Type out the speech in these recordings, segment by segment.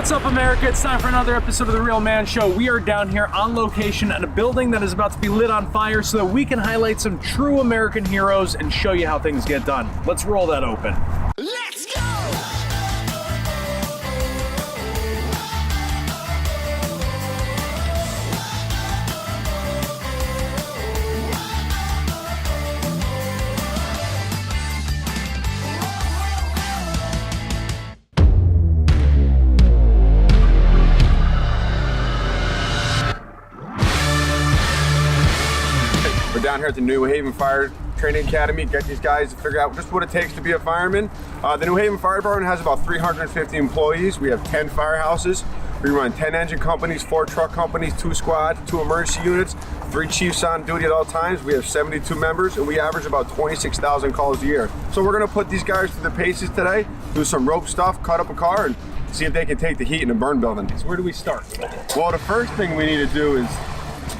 What's up, America? It's time for another episode of The Real Man Show. We are down here on location at a building that is about to be lit on fire so that we can highlight some true American heroes and show you how things get done. Let's roll that open. Let's go! We're down here at the New Haven Fire Training Academy. Get these guys to figure out just what it takes to be a fireman. The New Haven Fire Department has about 350 employees. We have 10 firehouses. We run 10 engine companies, 4 truck companies, 2 squads, 2 emergency units, 3 chiefs on duty at all times. We have 72 members, and we average about 26,000 calls a year. So we're gonna put these guys through the paces today, do some rope stuff, cut up a car, and see if they can take the heat in a burn building. So where do we start? Well, the first thing we need to do is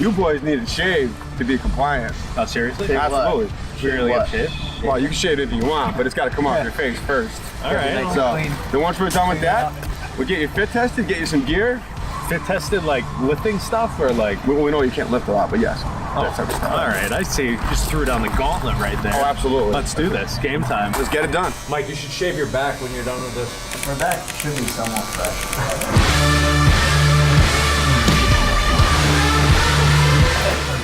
you boys need to shave to be compliant. Oh, seriously? Absolutely. We really get shit? Well, you can shave anything you want, but it's got to come off your face first. All right. So then once we're done with that, we'll get you fit tested, get you some gear. Fit tested, like lifting stuff, or like? We know you can't lift a lot, but yes. All right, I see. You just threw down the gauntlet right there. Oh, absolutely. Let's do this. Game time. Let's get it done. Mike, you should shave your back when you're done with this. My back should be somewhat fresh.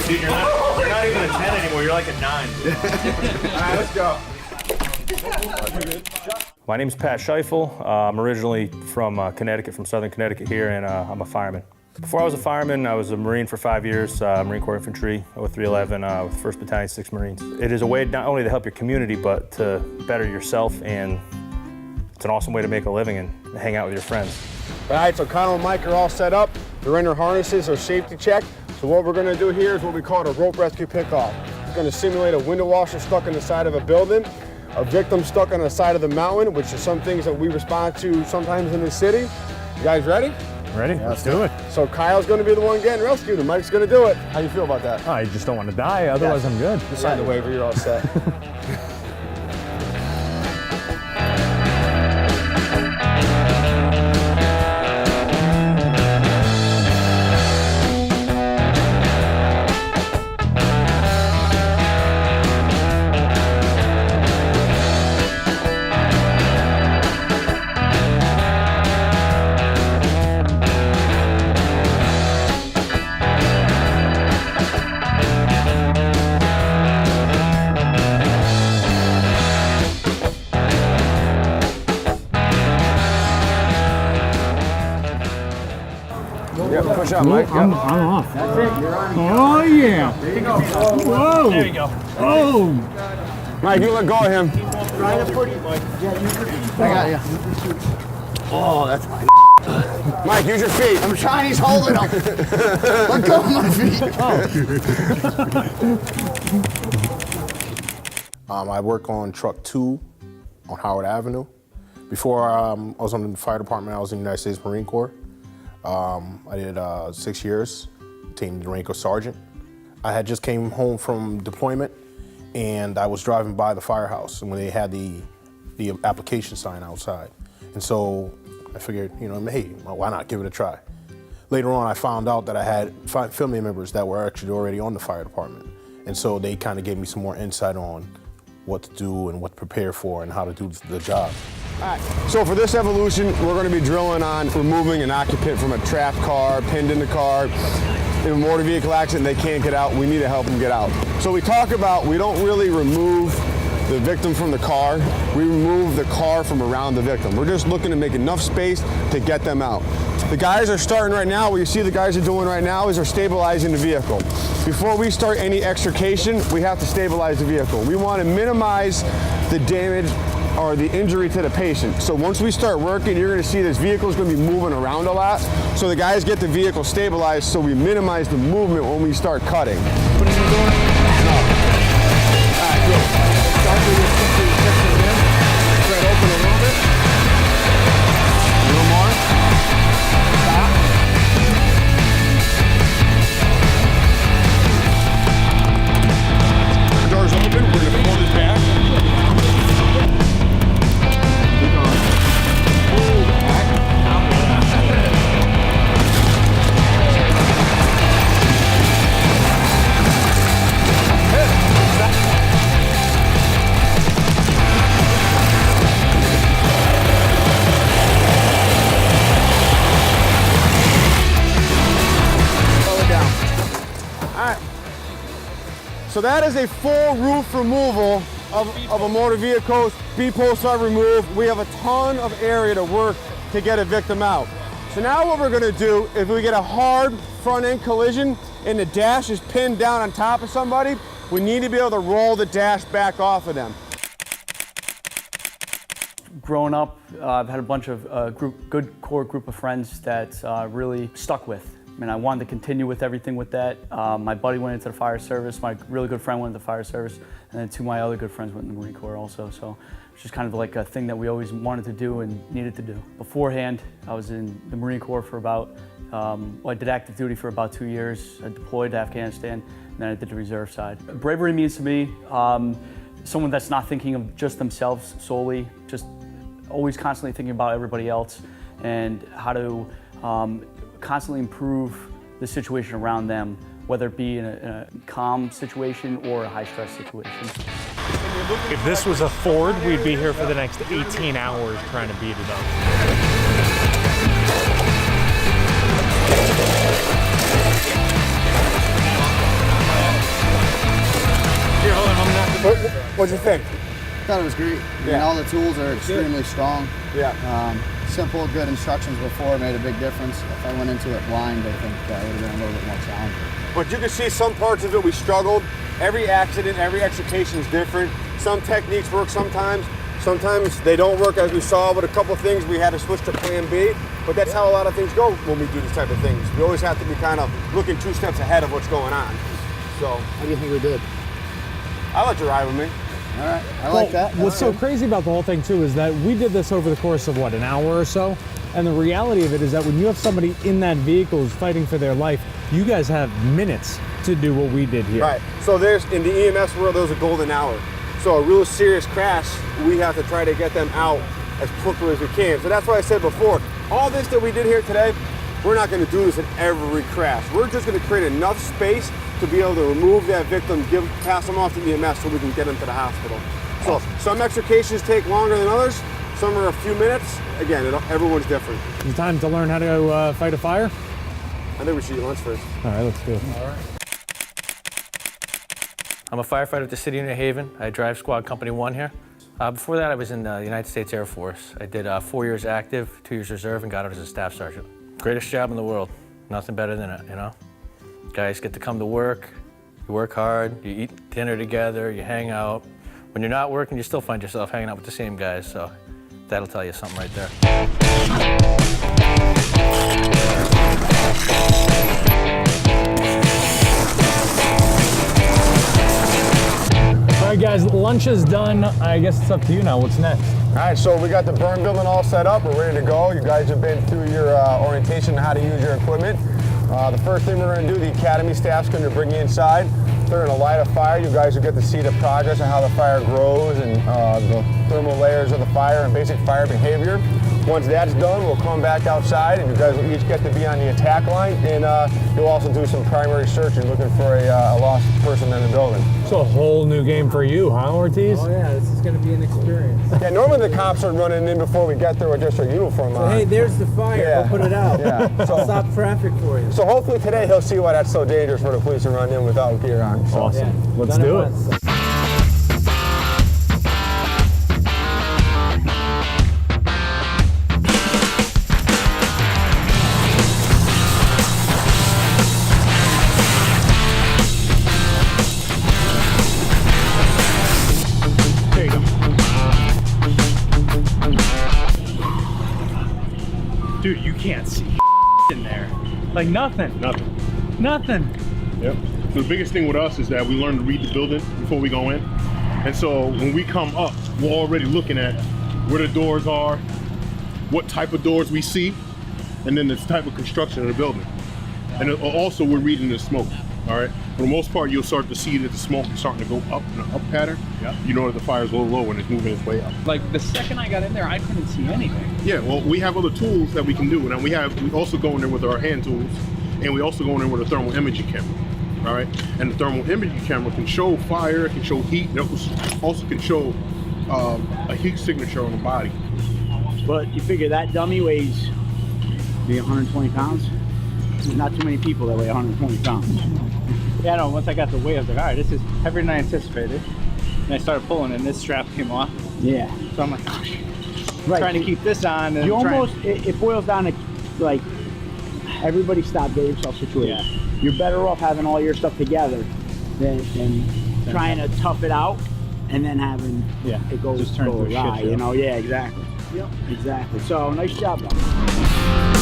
Dude, you're not even a 10 anymore. You're like a 9. All right, let's go. My name's Pat Shaiful. I'm originally from Connecticut, from Southern Connecticut here, and I'm a fireman. Before I was a fireman, I was a Marine for 5 years, Marine Corps Infantry, 0311, with 1st Battalion, 6th Marines. It is a way not only to help your community, but to better yourself, and it's an awesome way to make a living and hang out with your friends. All right, so Connell and Mike are all set up. They're in their harnesses, or safety check. So what we're gonna do here is what we call a rope rescue pickoff. We're gonna simulate a window washer stuck in the side of a building, a victim stuck on the side of the mountain, which is some things that we respond to sometimes in the city. You guys ready? Ready? Yeah, let's do it. So Kyle's gonna be the one getting rescued and Mike's gonna do it. How you feel about that? I just don't want to die, otherwise I'm good. Just sign the waiver, you're all set. Yeah, push out, Mike. I'm off. That's it, you're on. Oh, yeah. There you go. Whoa. There you go. Oh. Mike, you let go of him. Try to put it, Mike. Yeah, I got you. Oh, that's my Mike, use your feet. I'm trying, he's holding them. Let go of my feet. I work on truck 2 on Howard Avenue. Before I was on the fire department, I was in the United States Marine Corps. I did 6 years, attained the rank of sergeant. I had just came home from deployment, and I was driving by the firehouse when they had the application sign outside. And so I figured, hey, why not give it a try? Later on, I found out that I had 5 family members that were actually already on the fire department. And so they kind of gave me some more insight on what to do and what to prepare for and how to do the job. All right, so for this evolution, we're gonna be drilling on removing an occupant from a trapped car, pinned in the car. In a motor vehicle accident, they can't get out, we need to help them get out. So we talk about, we don't really remove the victim from the car, we remove the car from around the victim. We're just looking to make enough space to get them out. The guys are starting right now, what you see the guys are doing right now is they're stabilizing the vehicle. Before we start any extrication, we have to stabilize the vehicle. We want to minimize the damage or the injury to the patient. So once we start working, you're going to see this vehicle is going to be moving around a lot. So the guys get the vehicle stabilized so we minimize the movement when we start cutting. Put it in the door? No. All right, good. Start with your section in. Spread open a little bit. A little more. Stop. The door's open. We're going to pull this back. Keep going. Pull back. So that is a full roof removal of a motor vehicle. Speed posts are removed. We have a ton of area to work to get a victim out. So now what we're gonna do is we get a hard front end collision and the dash is pinned down on top of somebody, we need to be able to roll the dash back off of them. Growing up, I've had a bunch of good core group of friends that really stuck with. I mean, I wanted to continue with everything with that. My buddy went into the fire service, my really good friend went into the fire service, and then two of my other good friends went in the Marine Corps also. So it's just kind of like a thing that we always wanted to do and needed to do. Beforehand, I was in the Marine Corps for about, I did active duty for about 2 years. I deployed to Afghanistan, and then I did the reserve side. Bravery means to me, someone that's not thinking of just themselves solely, just always constantly thinking about everybody else and how to constantly improve the situation around them, whether it be in a calm situation or a high-stress situation. If this was a Ford, we'd be here for the next 18 hours trying to beat it up. Here, hold on, I'm not. What'd you think? I thought it was great. I mean, Yeah. all the tools are extremely strong. Yeah. Simple, good instructions before made a big difference. If I went into it blind, I think that would have been a little bit more challenging. But you can see some parts of it we struggled. Every accident, every extrication is different. Some techniques work sometimes. Sometimes they don't work, as we saw with a couple of things. We had to switch to plan B, but that's how a lot of things go when we do this type of things. We always have to be kind of looking 2 steps ahead of what's going on. So, How do you think we did? I'll let you ride with me. All right, I like that. What's so crazy about the whole thing too is that we did this over the course of what, an hour or so? And the reality of it is that when you have somebody in that vehicle who's fighting for their life, you guys have minutes to do what we did here. Right. So there's, in the EMS world, there's a golden hour. So a real serious crash, we have to try to get them out as quickly as we can. So that's why I said before, all this that we did here today, we're not going to do this in every crash. We're just going to create enough space to be able to remove that victim, pass them off to EMS so we can get them to the hospital. So some extrications take longer than others. Some are a few minutes. Again, everyone's different. It's time to learn how to fight a fire? I think we should eat lunch first. All right, let's do it. All right. I'm a firefighter at the City of New Haven. I drive Squad Company 1 here. Before that, I was in the United States Air Force. I did 4 years active, 2 years reserve, and got out as a staff sergeant. Greatest job in the world. Nothing better than it, you know? Guys get to come to work, you work hard, you eat dinner together, you hang out. When you're not working, you still find yourself hanging out with the same guys, so that'll tell you something right there. All right, guys, lunch is done. I guess it's up to you now. What's next? All right, so we got the burn building all set up. We're ready to go. You guys have been through your orientation on how to use your equipment. The first thing we're going to do, the academy staff's going to bring you inside. They're going to light a fire. You guys will get to see the progress of how the fire grows and the thermal layers of the fire and basic fire behavior. Once that's done, we'll come back outside and you guys will each get to be on the attack line, and you'll also do some primary searching looking for a lost person in the building. It's a whole new game for you, huh, Ortiz? Oh yeah, this is going to be an experience. Yeah, normally the cops are running in before we get there with just our uniform on. Hey, there's the fire. Yeah. Go put it out. Yeah. I'll stop traffic for you. So hopefully today he'll see why that's so dangerous for the police to run in without gear on. So. Awesome. Yeah, Let's done do it. once. There you go. Dude, you can't see in there. Like nothing. Nothing. Yep. So the biggest thing with us is that we learn to read the building before we go in. And so when we come up, we're already looking at where the doors are, what type of doors we see, and then the type of construction of the building. And also we're reading the smoke, all right? For the most part, you'll start to see that the smoke is starting to go up in an up pattern. Yep. You know that the fire's a little low and it's moving its way up. Like the second I got in there, I couldn't see anything. Yeah, well, we have other tools that we can do. And we also go in there with our hand tools, and we also go in there with a thermal imaging camera. All right, and the thermal imaging camera can show fire, it can show heat, it also can show a heat signature on the body. But you figure that dummy weighs 120 pounds? There's not too many people that weigh 120 pounds. Yeah, no, once I got the weight, I was like, all right, this is heavier than I anticipated. And I started pulling, and this strap came off. Yeah. So I'm like, oh, shit. Right. Trying to keep this on. And You trying- almost, it boils down to, like, everybody stop, get yourself situated. Yeah. You're better off having all your stuff together than trying to tough it out and then having it go just turn into a shit awry, show. you know? Yeah, exactly. Yep. Exactly. So, nice job, though.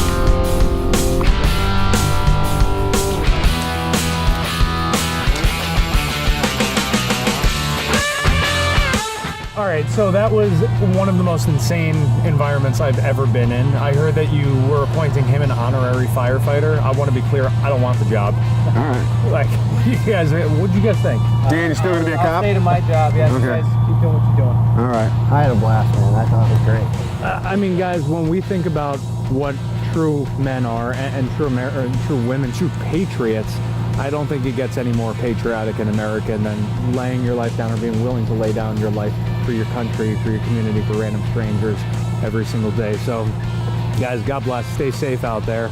All right, so that was one of the most insane environments I've ever been in. I heard that you were appointing him an honorary firefighter. I want to be clear, I don't want the job. All right. Like, you guys, what'd you guys think? Dan, you still gonna be a I'll cop? stay to my job. Yeah, Okay. you guys keep doing what you're doing. All right. I had a blast, man. I thought it was great. I mean, guys, when we think about what true men are and true women, true patriots, I don't think it gets any more patriotic and American than laying your life down or being willing to lay down your life for your country, for your community, for random strangers every single day. So, guys, God bless. Stay safe out there.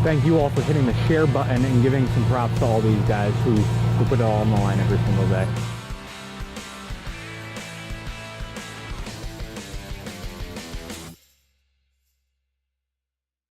Thank you all for hitting the share button and giving some props to all these guys who put it all on the line every single day.